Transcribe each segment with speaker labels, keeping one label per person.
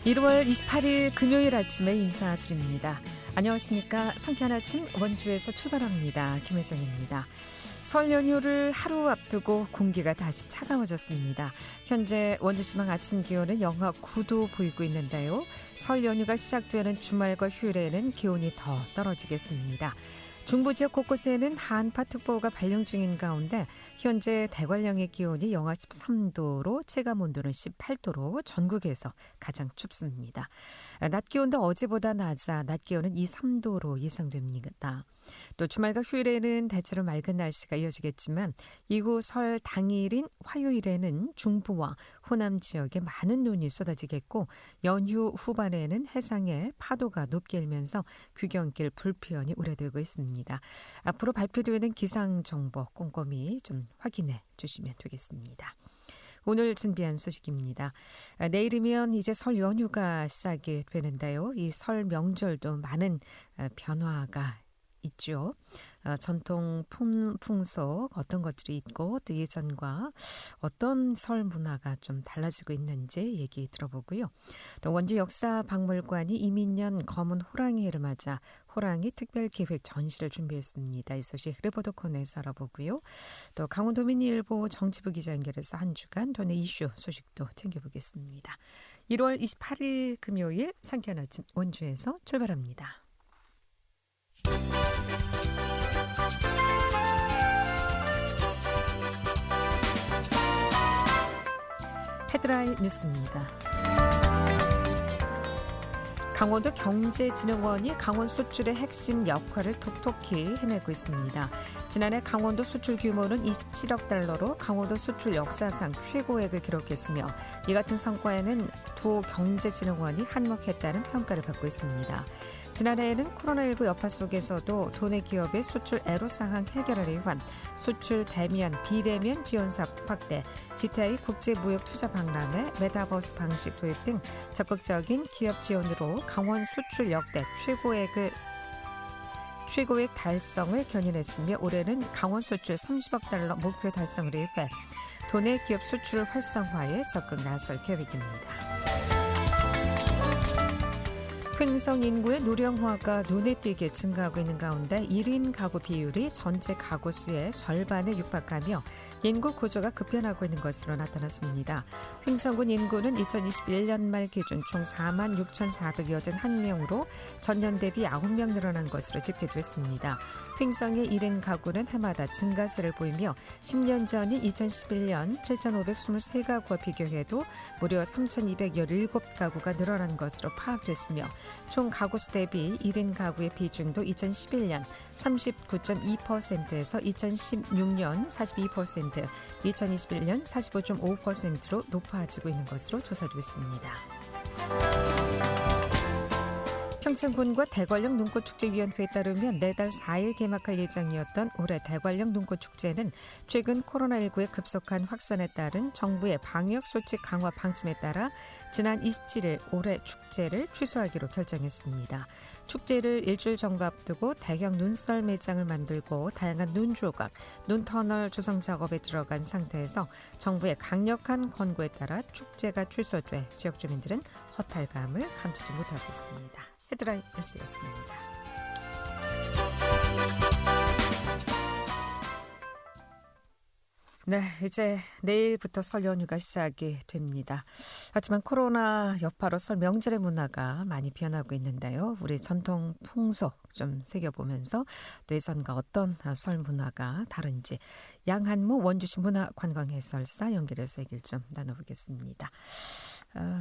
Speaker 1: 1월 28일 금요일 아침에 인사드립니다. 안녕하십니까. 상쾌한 아침 원주에서 출발합니다. 김혜정입니다. 설 연휴를 하루 앞두고 공기가 다시 차가워졌습니다. 현재 원주지방 아침 기온은 영하 9도 보이고 있는데요. 설 연휴가 시작되는 주말과 휴일에는 기온이 더 떨어지겠습니다. 중부 지역 곳곳에는 한파특보가 발령 중인 가운데 현재 대관령의 기온이 영하 13도로 체감온도는 18도로 전국에서 가장 춥습니다. 낮 기온도 어제보다 낮아 낮 기온은 2, 3도로 예상됩니다. 또 주말과 휴일에는 대체로 맑은 날씨가 이어지겠지만 이후 설 당일인 화요일에는 중부와 호남 지역에 많은 눈이 쏟아지겠고 연휴 후반에는 해상에 파도가 높게 일면서 귀경길 불편이 우려되고 있습니다. 앞으로 발표되는 기상정보 꼼꼼히 좀 확인해 주시면 되겠습니다. 오늘 준비한 소식입니다. 내일이면 이제 설 연휴가 시작이 되는데요. 이 설 명절도 많은 변화가 있죠. 전통 풍속 어떤 것들이 있고 또 예전과 어떤 설 문화가 좀 달라지고 있는지 얘기 들어보고요. 또 원주 역사박물관이 이민년 검은 호랑이를 맞아 호랑이 특별기획 전시를 준비했습니다. 이 소식 리포터 코너에서 알아보고요. 또 강원도민일보 정치부 기자 연결해서 한 주간 도내 이슈 소식도 챙겨보겠습니다. 1월 28일 금요일 상쾌한 아침 원주에서 출발합니다. 헤드라인 뉴스입니다. 강원도 경제진흥원이 강원 수출의 핵심 역할을 톡톡히 해내고 있습니다. 지난해 강원도 수출 규모는 27억 달러로 강원도 수출 역사상 최고액을 기록했으며 이 같은 성과에는 도경제진흥원이 한몫했다는 평가를 받고 있습니다. 지난해에는 코로나19 여파 속에서도 도내 기업의 수출 애로사항 해결을 위한 수출 대면, 비대면 지원사업 확대, GTI 국제무역투자 박람회, 메타버스 방식 도입 등 적극적인 기업 지원으로 강원 수출 역대 최고액 달성을 견인했으며 올해는 강원 수출 30억 달러 목표 달성을 위해 도내 기업 수출 활성화에 적극 나설 계획입니다. 횡성 인구의 노령화가 눈에 띄게 증가하고 있는 가운데 1인 가구 비율이 전체 가구 수의 절반에 육박하며 인구 구조가 급변하고 있는 것으로 나타났습니다. 횡성군 인구는 2021년 말 기준 총 46,481명으로 전년 대비 9명 늘어난 것으로 집계됐습니다. 횡성의 1인 가구는 해마다 증가세를 보이며 10년 전인 2011년 7,523가구와 비교해도 무려 3,217가구가 늘어난 것으로 파악됐으며 총 가구수 대비 1인 가구의 비중도 2011년 39.2%에서 2016년 42%, 2021년 45.5%로 높아지고 있는 것으로 조사됐습니다. 평창군과 대관령 눈꽃축제위원회에 따르면 내달 4일 개막할 예정이었던 올해 대관령 눈꽃축제는 최근 코로나19의 급속한 확산에 따른 정부의 방역수칙 강화 방침에 따라 지난 27일 올해 축제를 취소하기로 결정했습니다. 축제를 일주일 정도 앞두고 대형 눈썰 매장을 만들고 다양한 눈조각, 눈터널 조성 작업에 들어간 상태에서 정부의 강력한 권고에 따라 축제가 취소돼 지역 주민들은 허탈감을 감추지 못하고 있습니다. 헤드라인 뉴스였습니다. 네, 이제 내일부터 설 연휴가 시작이 됩니다. 하지만 코로나 여파로 설 명절의 문화가 많이 변하고 있는데요. 우리 전통 풍속 좀 새겨보면서 예전과 어떤 설 문화가 다른지 양한모 원주시 문화관광해설사 연결해서 얘기를 좀 나눠보겠습니다.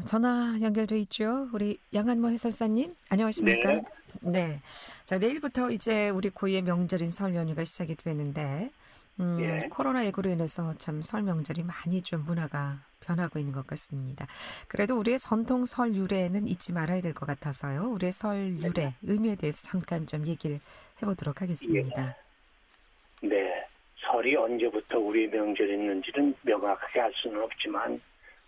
Speaker 1: 전화 연결돼 있죠. 우리 양한모 해설사님, 안녕하십니까?
Speaker 2: 네.
Speaker 1: 네. 자, 내일부터 이제 우리 고유의 명절인 설 연휴가 시작이 되는데,
Speaker 2: 예.
Speaker 1: 코로나19로 인해서 참 설 명절이 많이 좀 문화가 변하고 있는 것 같습니다. 그래도 우리의 전통 설 유래는 잊지 말아야 될 것 같아서요. 우리의 설 유래, 의미에 대해서 잠깐 좀 얘기를 해보도록 하겠습니다.
Speaker 2: 네. 설이 언제부터 우리의 명절이었는지는 명확하게 알 수는 없지만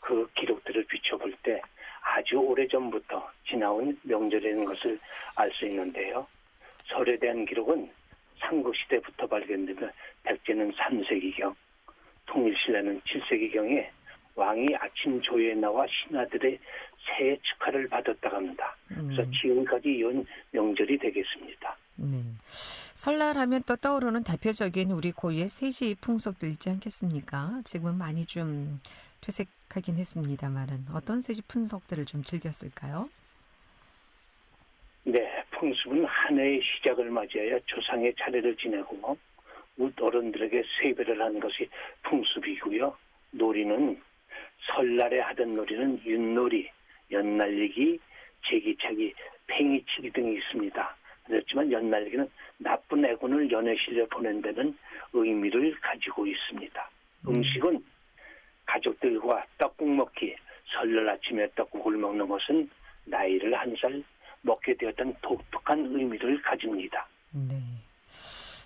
Speaker 2: 그 기록들을 비춰볼 때 아주 오래전부터 지나온 명절이라는 것을 알 수 있는데요. 설에 대한 기록은 삼국시대부터 발견되며 백제는 3세기경, 통일신라는 7세기경에 왕이 아침 조에 나와 신하들의 새해 축하를 받았다고 합니다. 그래서 지금까지 이은 명절이 되겠습니다.
Speaker 1: 네. 설날 하면 또 떠오르는 대표적인 우리 고유의 세시 풍속들 있지 않겠습니까? 지금은 많이 좀 퇴색하긴 했습니다만은 어떤 세시 풍속들을 좀 즐겼을까요?
Speaker 2: 네, 풍습은 한 해의 시작을 맞이하여 조상의 차례를 지내고 어른들에게 세배를 하는 것이 풍습이고요. 놀이는 설날에 하던 놀이는 윷놀이, 연날리기, 제기차기, 팽이치기 등이 있습니다. 그렇지만 연날리기는 나쁜 애군을 연애 실려 보낸다는 의미를 가지고 있습니다. 음식은 가족들과 떡국 먹기, 설날 아침에 떡국을 먹는 것은 나이를 한 살 먹게 되었던 독특한 의미를 가집니다.
Speaker 1: 네.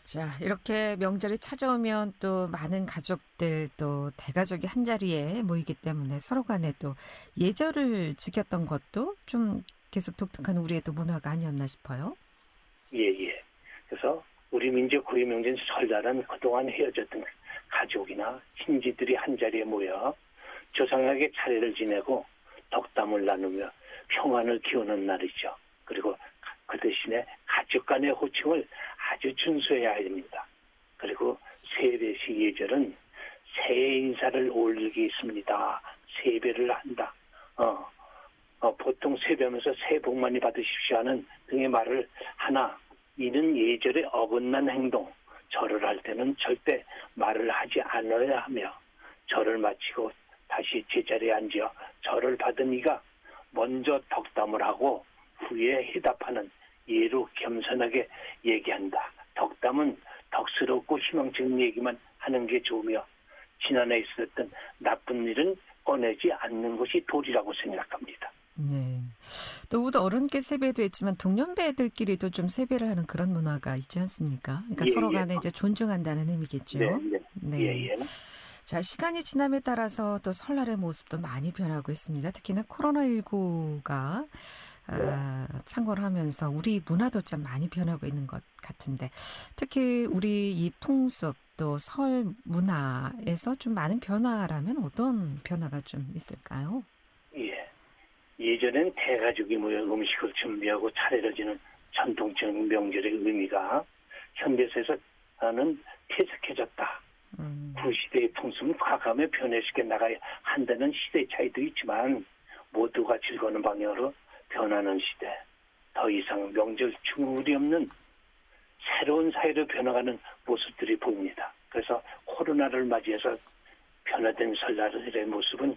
Speaker 1: 자, 이렇게 명절이 찾아오면 또 많은 가족들 또 대가족이 한자리에 모이기 때문에 서로 간에 또 예절을 지켰던 것도 좀 계속 독특한 우리의 또 문화가 아니었나 싶어요.
Speaker 2: 예. 그래서 우리 민족 고유 명절 설날은 그동안 헤어졌던 가족이나 친지들이 한자리에 모여 조상에게 차례를 지내고 덕담을 나누며 평안을 키우는 날이죠. 그리고 그 대신에 가족 간의 호칭을 아주 준수해야 합니다. 그리고 세배시 예절은 새해 인사를 올리게 있습니다. 세배를 한다. 보통 세배하면서 새해 복 많이 받으십시오 하는 등의 말을 하나 이는 예절에 어긋난 행동, 절을 할 때는 절대 말을 하지 않아야 하며 절을 마치고 다시 제자리에 앉아 절을 받은 이가 먼저 덕담을 하고 후에 해답하는 예로 겸손하게 얘기한다. 덕담은 덕스럽고 희망적인 얘기만 하는 게 좋으며 지난해 있었던 나쁜 일은 꺼내지 않는 것이 도리라고 생각합니다.
Speaker 1: 네. 또 우리 어른께 세배도 했지만 동년배들끼리도 좀 세배를 하는 그런 문화가 있지 않습니까? 그러니까 서로 간에 이제 존중한다는 의미겠죠.
Speaker 2: 네.
Speaker 1: 자, 시간이 지남에 따라서 또 설날의 모습도 많이 변하고 있습니다. 특히나 코로나19가 창궐을 하면서 우리 문화도 좀 많이 변하고 있는 것 같은데 특히 우리 이 풍습 또 설 문화에서 좀 많은 변화라면 어떤 변화가 좀 있을까요?
Speaker 2: 예전엔 대가족이 모여 음식을 준비하고 차례를 지는 전통적인 명절의 의미가 현대사에서는 퇴색해졌다. 그 시대의 풍습은 과감하게 변화시켜 나가야 한다는 시대 차이도 있지만 모두가 즐거우는 방향으로 변하는 시대. 더 이상 명절 중울이 없는 새로운 사회로 변화가는 모습들이 보입니다. 그래서 코로나를 맞이해서 변화된 설날의 모습은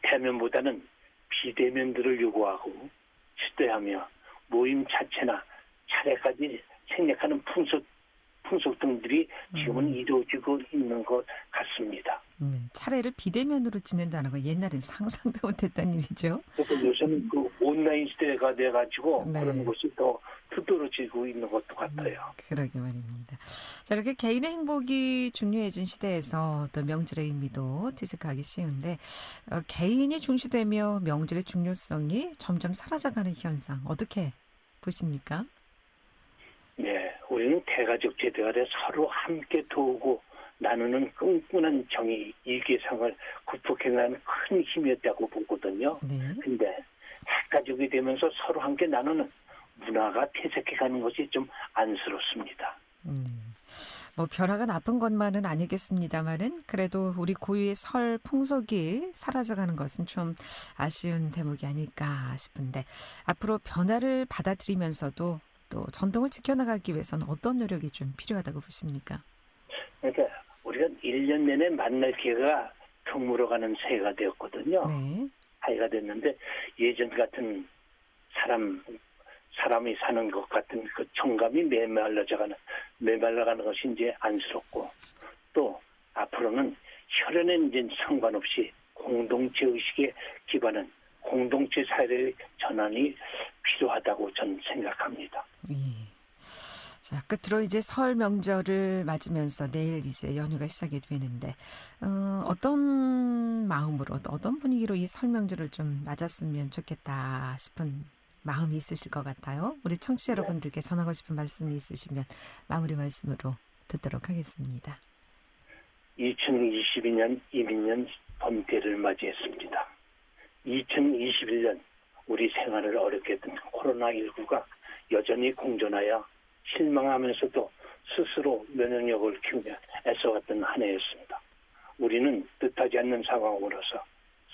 Speaker 2: 대면보다는 비대면들을 요구하고 시대하며 모임 자체나 차례까지 생략하는 풍속 등들이 지금은 이루어지고 있는 것 같습니다.
Speaker 1: 차례를 비대면으로 지낸다는 거 옛날엔 상상도 못했던 일이죠.
Speaker 2: 그래서 요새는 그 온라인 시대가 돼가지고 그런 것이 더 두드러지고 있는 것도 같아요.
Speaker 1: 그러게 말입니다. 자, 이렇게 개인의 행복이 중요해진 시대에서 또 명절의 의미도 퇴색하기 쉬운데 개인이 중시되며 명절의 중요성이 점점 사라져가는 현상 어떻게 보십니까?
Speaker 2: 네, 우리는 대가족 제도 아래 서로 함께 도우고 나누는 끈끈한 정이 일계상을 극복해내는 큰 힘이었다고 보거든요. 근데 핵가족이 되면서 서로 함께 나누는 문화가 퇴색해가는 것이 좀 안쓰럽습니다.
Speaker 1: 뭐 변화가 나쁜 것만은 아니겠습니다만은 그래도 우리 고유의 설 풍속이 사라져가는 것은 좀 아쉬운 대목이 아닐까 싶은데 앞으로 변화를 받아들이면서도 또 전통을 지켜나가기 위해서는 어떤 노력이 좀 필요하다고 보십니까?
Speaker 2: 그러니까 우리가 1년 내내 만날 기회가 드물어가는 새해가 되었거든요. 새해가 됐는데 예전 같은 사람이 사는 것 같은 그 정감이 메말라가는 것이 이제 안쓰럽고 또 앞으로는 혈연에 이제 상관없이 공동체 의식에 기반한 공동체 사회의 전환이 필요하다고 저는 생각합니다.
Speaker 1: 자, 끝으로 이제 설 명절을 맞으면서 내일 이제 연휴가 시작이 되는데 어떤 마음으로 어떤 분위기로 이 설 명절을 좀 맞았으면 좋겠다 싶은 마음이 있으실 것 같아요. 우리 청취자 여러분들께 전하고 싶은 말씀이 있으시면 마무리 말씀으로 듣도록 하겠습니다.
Speaker 2: 2022년 이민년 범때를 맞이했습니다. 2021년 우리 생활을 어렵게 했던 코로나19가 여전히 공존하여 실망하면서도 스스로 면역력을 키우며 애써왔던 한 해였습니다. 우리는 뜻하지 않는 상황으로서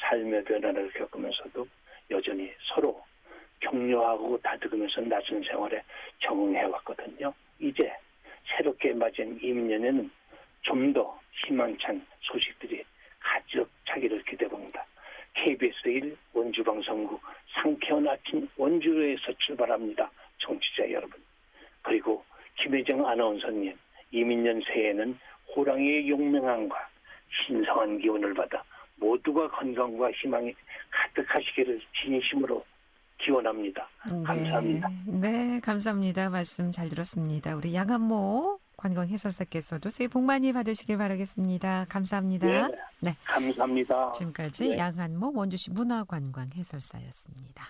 Speaker 2: 삶의 변화를 겪으면서도 여전히 서로 격려하고 다독으면서 낯선 생활에 적응해왔거든요. 이제 새롭게 맞이한 이민년에는 좀 더 희망찬 소식들이 가득차기를 기대봅니다. KBS 1 원주방송국 상쾌한 아침 원주에서 출발합니다. 청취자 여러분. 그리고 김혜정 아나운서님, 이민년 새해에는 호랑이의 용맹함과 신성한 기운을 받아 모두가 건강과 희망이 가득하시기를 진심으로 기원합니다. 감사합니다.
Speaker 1: 네, 감사합니다. 말씀 잘 들었습니다. 우리 양한모 관광 해설사께서도 새해 복 많이 받으시길 바라겠습니다. 감사합니다.
Speaker 2: 네, 감사합니다.
Speaker 1: 지금까지 양한모 원주시 문화관광 해설사였습니다.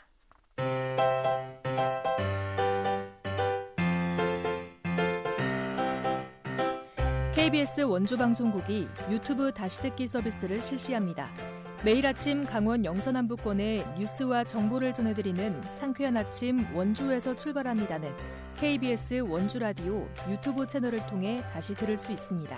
Speaker 3: KBS 원주방송국이 유튜브 다시 듣기 서비스를 실시합니다. 매일 아침 강원 영서남부권의 뉴스와 정보를 전해드리는 상쾌한 아침 원주에서 출발합니다는 KBS 원주라디오 유튜브 채널을 통해 다시 들을 수 있습니다.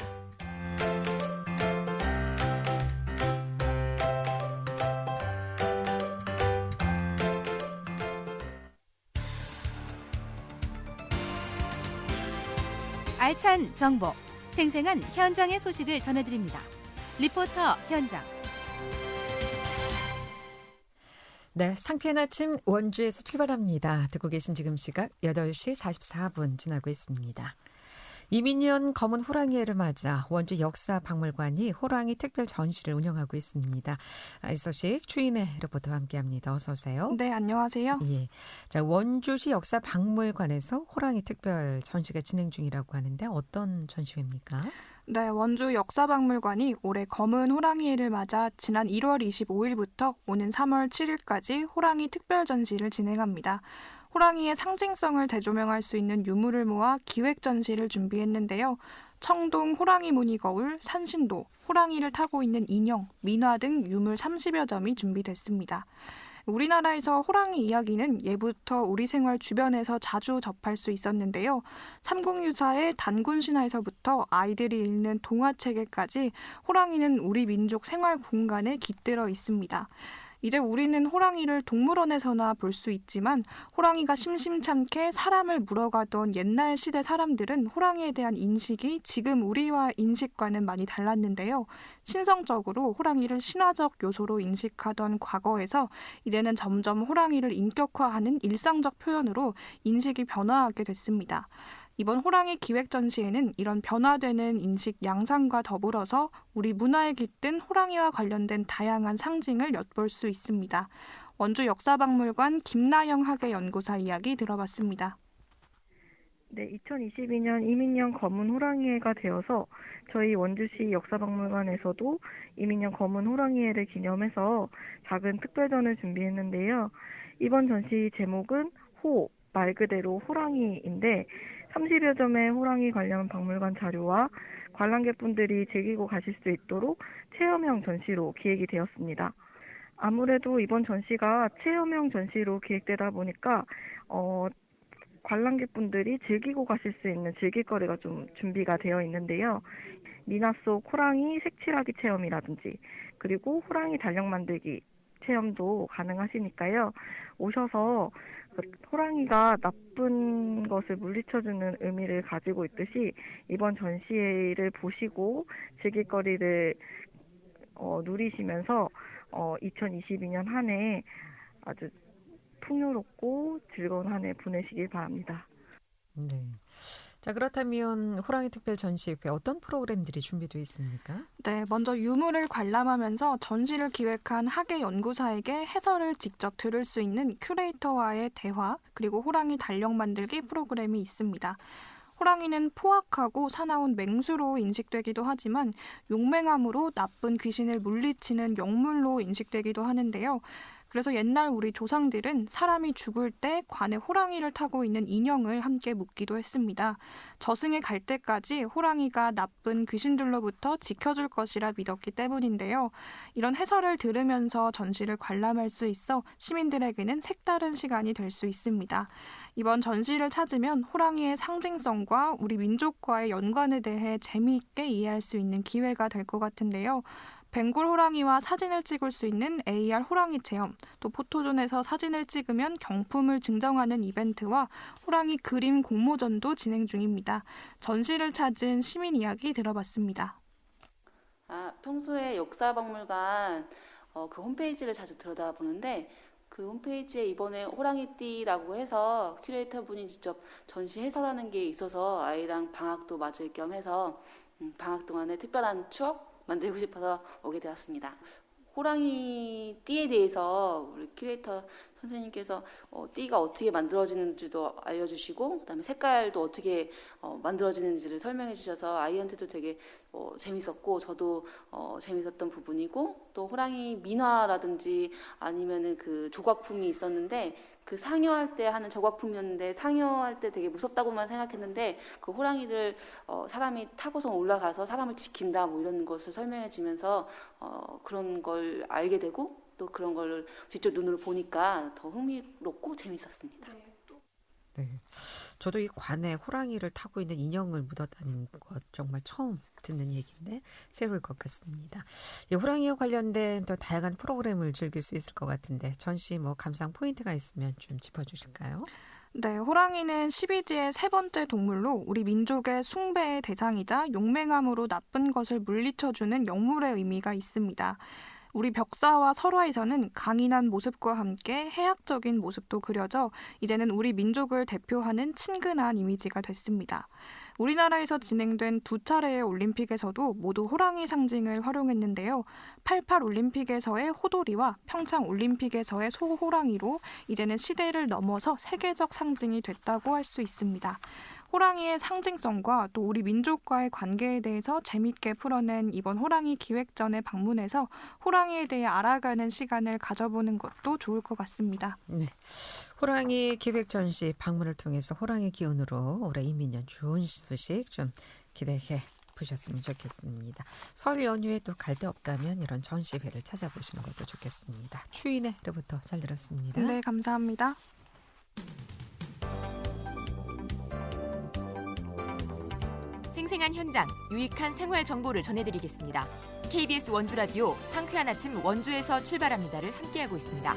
Speaker 4: 알찬 정보, 생생한 현장의 소식을 전해드립니다. 리포터 현장.
Speaker 1: 네, 상쾌한 아침 원주에서 출발합니다. 듣고 계신 지금 시각 8시 44분 지나고 있습니다. 이민년 검은 호랑이해를 맞아 원주 역사박물관이 호랑이 특별 전시를 운영하고 있습니다. 이 소식 추인의 리포터와 함께합니다. 어서 오세요.
Speaker 5: 네, 안녕하세요.
Speaker 1: 예, 자 원주시 역사박물관에서 호랑이 특별 전시가 진행 중이라고 하는데 어떤 전시회입니까?
Speaker 5: 네, 원주 역사박물관이 올해 검은 호랑이해를 맞아 지난 1월 25일부터 오는 3월 7일까지 호랑이 특별 전시를 진행합니다. 호랑이의 상징성을 대조명할 수 있는 유물을 모아 기획 전시를 준비했는데요. 청동 호랑이 무늬 거울, 산신도, 호랑이를 타고 있는 인형, 민화 등 유물 30여 점이 준비됐습니다. 우리나라에서 호랑이 이야기는 예부터 우리 생활 주변에서 자주 접할 수 있었는데요. 삼국유사의 단군신화에서부터 아이들이 읽는 동화책에까지 호랑이는 우리 민족 생활 공간에 깃들어 있습니다. 이제 우리는 호랑이를 동물원에서나 볼 수 있지만 호랑이가 심심찮게 사람을 물어가던 옛날 시대 사람들은 호랑이에 대한 인식이 지금 우리와 인식과는 많이 달랐는데요. 신성적으로 호랑이를 신화적 요소로 인식하던 과거에서 이제는 점점 호랑이를 인격화하는 일상적 표현으로 인식이 변화하게 됐습니다. 이번 호랑이 기획 전시회는 이런 변화되는 인식 양상과 더불어서 우리 문화에 깃든 호랑이와 관련된 다양한 상징을 엿볼 수 있습니다. 원주 역사박물관 김나영 학예연구사 이야기 들어봤습니다.
Speaker 6: 네, 2022년 이민년 검은 호랑이해가 되어서 저희 원주시 역사박물관에서도 이민년 검은 호랑이해를 기념해서 작은 특별전을 준비했는데요. 이번 전시 제목은 호, 말 그대로 호랑이인데 30여 점의 호랑이 관련 박물관 자료와 관람객분들이 즐기고 가실 수 있도록 체험형 전시로 기획이 되었습니다. 아무래도 이번 전시가 체험형 전시로 기획되다 보니까 관람객분들이 즐기고 가실 수 있는 즐길거리가 좀 준비가 되어 있는데요. 민화 속 호랑이 색칠하기 체험이라든지 그리고 호랑이 달력 만들기 체험도 가능하시니까요. 오셔서 호랑이가 나쁜 것을 물리쳐주는 의미를 가지고 있듯이 이번 전시회를 보시고 즐길거리를 누리시면서 2022년 한 해 아주 풍요롭고 즐거운 한 해 보내시길 바랍니다.
Speaker 1: 네. 자, 그렇다면 호랑이 특별 전시회 어떤 프로그램들이 준비되어 있습니까?
Speaker 5: 네, 먼저 유물을 관람하면서 전시를 기획한 학예연구사에게 해설을 직접 들을 수 있는 큐레이터와의 대화, 그리고 호랑이 달력 만들기 프로그램이 있습니다. 호랑이는 포악하고 사나운 맹수로 인식되기도 하지만 용맹함으로 나쁜 귀신을 물리치는 영물로 인식되기도 하는데요. 그래서 옛날 우리 조상들은 사람이 죽을 때 관에 호랑이를 타고 있는 인형을 함께 묻기도 했습니다. 저승에 갈 때까지 호랑이가 나쁜 귀신들로부터 지켜줄 것이라 믿었기 때문인데요. 이런 해설을 들으면서 전시를 관람할 수 있어 시민들에게는 색다른 시간이 될 수 있습니다. 이번 전시를 찾으면 호랑이의 상징성과 우리 민족과의 연관에 대해 재미있게 이해할 수 있는 기회가 될 것 같은데요. 벵골 호랑이와 사진을 찍을 수 있는 AR 호랑이 체험, 또 포토존에서 사진을 찍으면 경품을 증정하는 이벤트와 호랑이 그림 공모전도 진행 중입니다. 전시를 찾은 시민 이야기 들어봤습니다.
Speaker 7: 평소에 역사박물관 그 홈페이지를 자주 들여다보는데 그 홈페이지에 이번에 호랑이띠라고 해서 큐레이터 분이 직접 전시 해설하는 게 있어서 아이랑 방학도 맞을 겸 해서 방학 동안에 특별한 추억 만들고 싶어서 오게 되었습니다. 호랑이 띠에 대해서 우리 큐레이터 선생님께서 띠가 어떻게 만들어지는지도 알려주시고 그다음에 색깔도 어떻게 만들어지는지를 설명해 주셔서 아이한테도 되게 재밌었고 저도 재밌었던 부분이고 또 호랑이 민화라든지 아니면은 그 조각품이 있었는데 그 상여할 때 하는 조각품이었는데 상여할 때 되게 무섭다고만 생각했는데 그 호랑이를 사람이 타고서 올라가서 사람을 지킨다 뭐 이런 것을 설명해 주면서 그런 걸 알게 되고 또 그런 걸 직접 눈으로 보니까 더 흥미롭고 재밌었습니다.
Speaker 1: 네, 저도 이 관에 호랑이를 타고 있는 인형을 묻어다닌 것 정말 처음 듣는 얘기인데 새로울 것 같습니다. 이 호랑이와 관련된 더 다양한 프로그램을 즐길 수 있을 것 같은데 전시 감상 포인트가 있으면 좀 짚어주실까요?
Speaker 5: 네, 호랑이는 12지의 세 번째 동물로 우리 민족의 숭배의 대상이자 용맹함으로 나쁜 것을 물리쳐주는 영물의 의미가 있습니다. 우리 벽사와 설화에서는 강인한 모습과 함께 해학적인 모습도 그려져 이제는 우리 민족을 대표하는 친근한 이미지가 됐습니다. 우리나라에서 진행된 2차례의 올림픽에서도 모두 호랑이 상징을 활용했는데요. 88 올림픽에서의 호돌이와 평창 올림픽에서의 소호랑이로 이제는 시대를 넘어서 세계적 상징이 됐다고 할 수 있습니다. 호랑이의 상징성과 또 우리 민족과의 관계에 대해서 재밌게 풀어낸 이번 호랑이 기획전에 방문해서 호랑이에 대해 알아가는 시간을 가져보는 것도 좋을 것 같습니다.
Speaker 1: 네, 호랑이 기획 전시 방문을 통해서 호랑이 기운으로 올해 이민년 좋은 소식 좀 기대해 보셨으면 좋겠습니다. 설 연휴에 또 갈 데 없다면 이런 전시회를 찾아보시는 것도 좋겠습니다. 추인의 노래부터 잘 들었습니다.
Speaker 5: 네, 감사합니다.
Speaker 8: 생생한 현장, 유익한 생활 정보를 전해드리겠습니다. KBS 원주라디오 상쾌한 아침 원주에서 출발합니다를 함께하고 있습니다.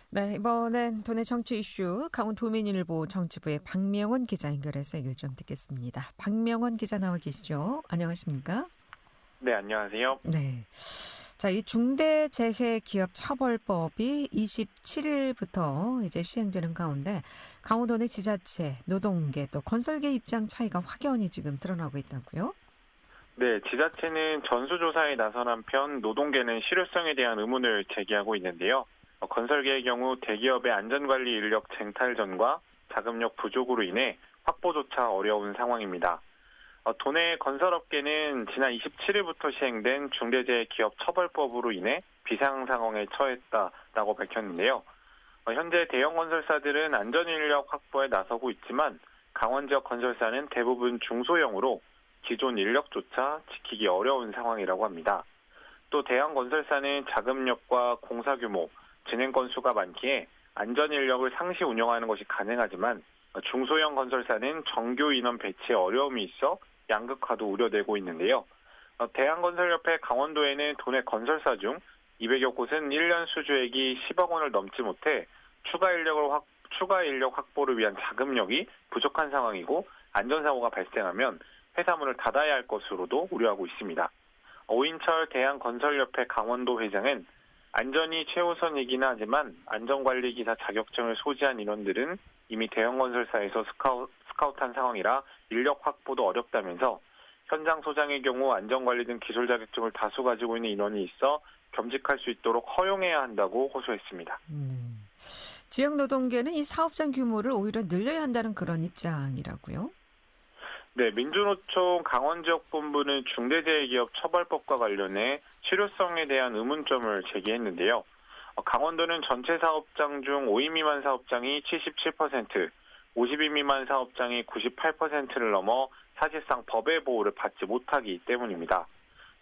Speaker 1: 네, 이번엔 도내 정치 이슈 강원도민일보 정치부의 박명원 기자 연결해서 얘기를 좀 듣겠습니다. 박명원 기자 나와 계시죠? 안녕하십니까?
Speaker 9: 네, 안녕하세요.
Speaker 1: 네. 자, 이 중대재해기업처벌법이 27일부터 이제 시행되는 가운데 강원도 내 지자체, 노동계 또 건설계 입장 차이가 확연히 지금 드러나고 있다고요?
Speaker 9: 네, 지자체는 전수조사에 나선 한편 노동계는 실효성에 대한 의문을 제기하고 있는데요. 건설계의 경우 대기업의 안전관리 인력 쟁탈전과 자금력 부족으로 인해 확보조차 어려운 상황입니다. 도내 건설업계는 지난 27일부터 시행된 중대재해기업처벌법으로 인해 비상 상황에 처했다라고 밝혔는데요. 현재 대형 건설사들은 안전인력 확보에 나서고 있지만 강원 지역 건설사는 대부분 중소형으로 기존 인력조차 지키기 어려운 상황이라고 합니다. 또 대형 건설사는 자금력과 공사 규모, 진행 건수가 많기에 안전인력을 상시 운영하는 것이 가능하지만 중소형 건설사는 정규 인원 배치에 어려움이 있어 양극화도 우려되고 있는데요. 대한건설협회 강원도에는 도내 건설사 중 200여 곳은 1년 수주액이 10억 원을 넘지 못해 추가 인력 확보를 위한 자금력이 부족한 상황이고 안전사고가 발생하면 회사문을 닫아야 할 것으로도 우려하고 있습니다. 오인철 대한건설협회 강원도 회장은 안전이 최우선이긴 하지만 안전관리기사 자격증을 소지한 인원들은 이미 대형건설사에서 스카우트한 상황이라 인력 확보도 어렵다면서 현장 소장의 경우 안전관리 등 기술 자격증을 다수 가지고 있는 인원이 있어 겸직할 수 있도록 허용해야 한다고 호소했습니다.
Speaker 1: 지역노동계는 이 사업장 규모를 오히려 늘려야 한다는 그런 입장이라고요?
Speaker 9: 네, 민주노총 강원지역본부는 중대재해기업처벌법과 관련해 실효성에 대한 의문점을 제기했는데요. 강원도는 전체 사업장 중 5인 미만 사업장이 77%, 50인 미만 사업장이 98%를 넘어 사실상 법의 보호를 받지 못하기 때문입니다.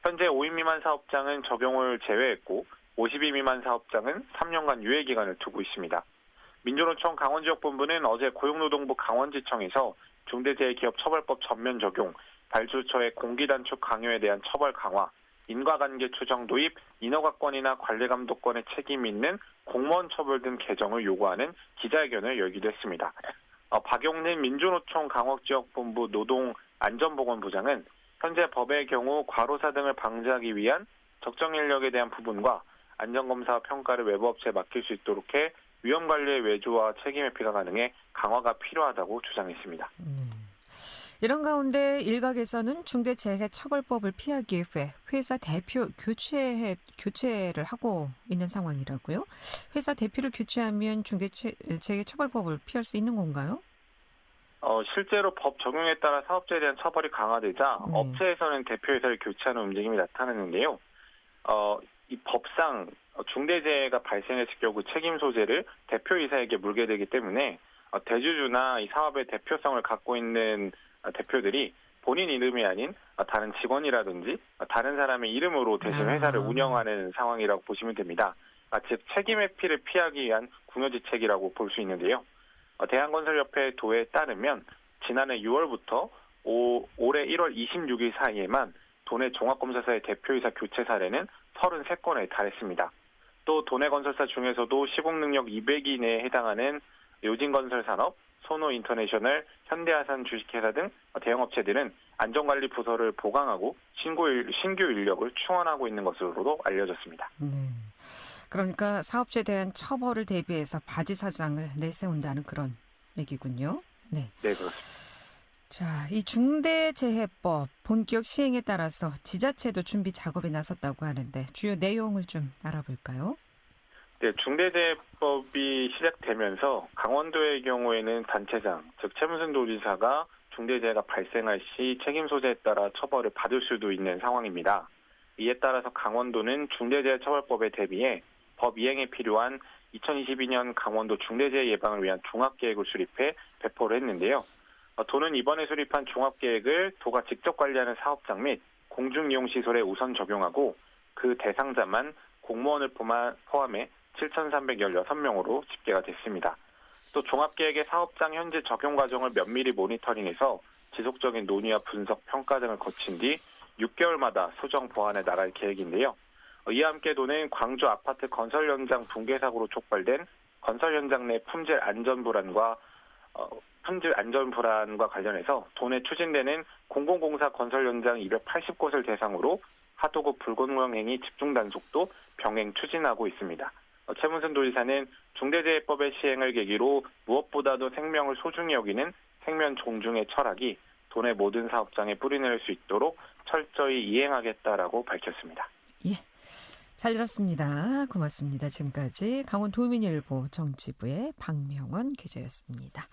Speaker 9: 현재 5인 미만 사업장은 적용을 제외했고 50인 미만 사업장은 3년간 유예기간을 두고 있습니다. 민주노총 강원지역본부는 어제 고용노동부 강원지청에서 중대재해기업처벌법 전면 적용, 발주처의 공기단축 강요에 대한 처벌 강화, 인과관계 추정 도입, 인허가권이나 관리감독권의 책임이 있는 공무원 처벌 등 개정을 요구하는 기자회견을 열기도 했습니다. 박용린 민주노총 강원지역본부 노동안전보건부장은 현재 법의 경우 과로사 등을 방지하기 위한 적정 인력에 대한 부분과 안전검사 평가를 외부업체에 맡길 수 있도록 해 위험관리의 외주와 책임 회피가 가능해 강화가 필요하다고 주장했습니다.
Speaker 1: 이런 가운데 일각에서는 중대재해처벌법을 피하기 위해 회사 대표 교체를 하고 있는 상황이라고요? 회사 대표를 교체하면 중대재해처벌법을 피할 수 있는 건가요?
Speaker 9: 실제로 법 적용에 따라 사업자에 대한 처벌이 강화되자 업체에서는 대표이사를 교체하는 움직임이 나타났는데요. 이 법상 중대재해가 발생했을 경우 책임 소재를 대표이사에게 물게 되기 때문에 대주주나 이 사업의 대표성을 갖고 있는 대표들이 본인 이름이 아닌 다른 직원이라든지 다른 사람의 이름으로 대신 회사를 운영하는 상황이라고 보시면 됩니다. 즉 책임 회피를 피하기 위한 궁여지책이라고 볼 수 있는데요. 대한건설협회 도에 따르면 지난해 6월부터 올해 1월 26일 사이에만 도내 종합검사사의 대표이사 교체 사례는 33건에 달했습니다. 또 도내 건설사 중에서도 시공 능력 200위 내에 해당하는 요진건설산업, 소노인터내셔널, 현대아산 주식회사 등 대형업체들은 안전관리 부서를 보강하고 신규 인력을 충원하고 있는 것으로도 알려졌습니다.
Speaker 1: 네. 그러니까 사업주에 대한 처벌을 대비해서 바지 사장을 내세운다는 그런 얘기군요. 네.
Speaker 9: 네, 그렇습니다.
Speaker 1: 자, 이 중대재해법 본격 시행에 따라서 지자체도 준비 작업에 나섰다고 하는데 주요 내용을 좀 알아볼까요?
Speaker 9: 네, 중대재해법이 시작되면서 강원도의 경우에는 단체장, 즉 최문순 도지사가 중대재해가 발생할 시 책임 소재에 따라 처벌을 받을 수도 있는 상황입니다. 이에 따라서 강원도는 중대재해처벌법에 대비해 법 이행에 필요한 2022년 강원도 중대재해 예방을 위한 종합계획을 수립해 배포를 했는데요. 도는 이번에 수립한 종합계획을 도가 직접 관리하는 사업장 및 공중이용시설에 우선 적용하고 그 대상자만 공무원을 포함해 7,316명으로 집계가 됐습니다. 또 종합계획의 사업장 현재 적용 과정을 면밀히 모니터링해서 지속적인 논의와 분석, 평가 등을 거친 뒤 6개월마다 수정 보완해 나갈 계획인데요. 이와 함께 도는 광주 아파트 건설 현장 붕괴 사고로 촉발된 건설 현장 내 품질 안전 불안과 관련해서 도내 추진되는 공공공사 건설 현장 280곳을 대상으로 하도급 불공정 행위 집중 단속도 병행 추진하고 있습니다. 최문순 도지사는 중대재해법의 시행을 계기로 무엇보다도 생명을 소중히 여기는 생명 존중의 철학이 도내 모든 사업장에 뿌리내릴 수 있도록 철저히 이행하겠다라고 밝혔습니다.
Speaker 1: 예, 잘 들었습니다. 고맙습니다. 지금까지 강원도민일보 정치부의 박명원 기자였습니다.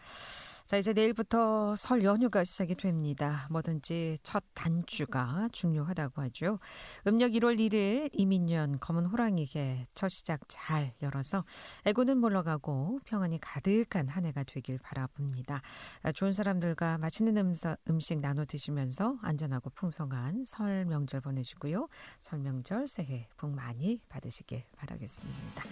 Speaker 1: 자, 이제 내일부터 설 연휴가 시작이 됩니다. 뭐든지 첫 단추가 중요하다고 하죠. 음력 1월 1일 이민년 검은 호랑이게 첫 시작 잘 열어서 애고는 물러가고 평안이 가득한 한 해가 되길 바라봅니다. 좋은 사람들과 맛있는 음식 나눠 드시면서 안전하고 풍성한 설 명절 보내시고요. 설 명절 새해 복 많이 받으시길 바라겠습니다.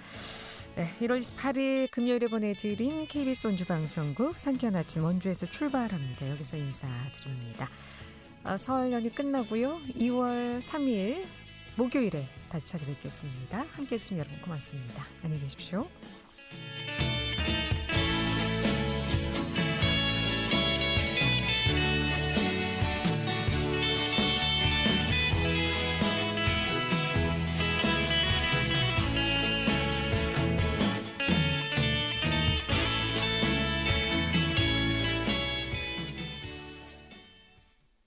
Speaker 1: 네, 1월 28일 금요일에 보내드린 KBS 원주방송국 상쾌한 아침 원주에서 출발합니다. 여기서 인사드립니다. 설 연휴 끝나고요. 2월 3일 목요일에 다시 찾아뵙겠습니다. 함께해 주신 여러분 고맙습니다. 안녕히 계십시오.